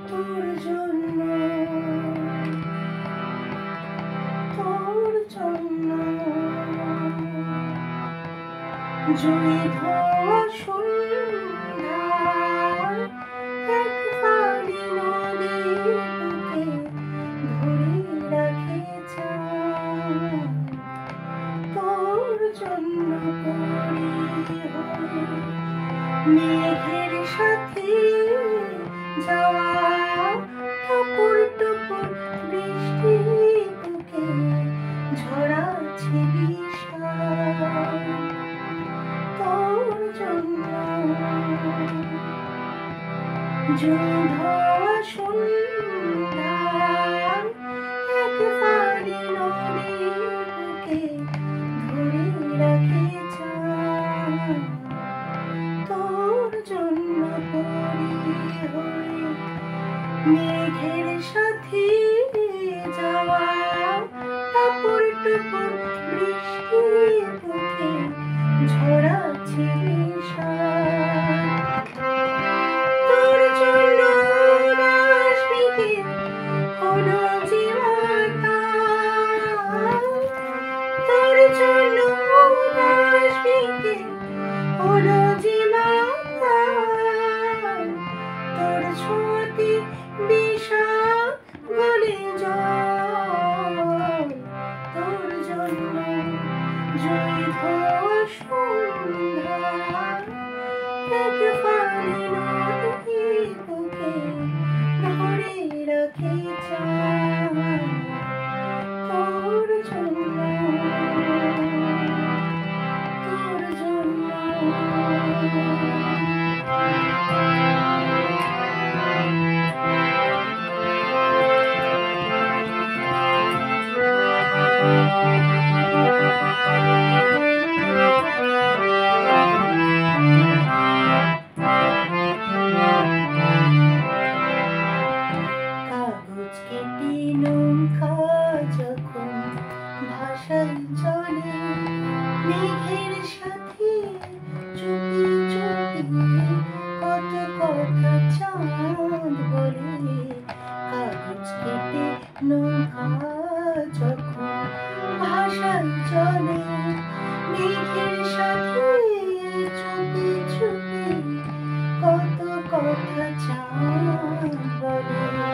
তোর জন্য, তোর জন্য জুই ধোয়া সন্ধ্যার এক ফালি নদীর বুকে ধরে রাখে তোর জন্য পরি হয়ে মেঘের সাথে যাওয়া টুপুর টুপুর বৃষ্টি বুকে ঝরাচ্ছে বিষাদ তোর জন্য জুই ধোয়া সন্ধ্যার এক ফালি নদীর বুকে ধরে রাখে তোর জন্য পরি হয়ে মেঘের সাথে যাওয়া টুপুর টুপুর বৃষ্টি বুকে ঝরাচ্ছে বিষাদ তোর জন্য উদাস বিকেল হলো যে মাতাল তোর জন্য উদাস বিকেল হলো যে মাতাল তোর ছোঁয়াতে বিষাদ গলে জল তোর জন্য জুই ধোয়া সন্ধ্যার এক ফালি নদীর বুকে ধরে রাখে তোর জন্য, তোর জন্য কাগজ কেটে নৌকা যখন ভাসায় চলে মেঘের সাথে চুপি চুপি কত কথা চাঁদ বলে কাগজ কেটে নৌকা যখন ভাসায় চলে মেঘের সাথে চুপি চুপি কত কথা চাঁদ বলে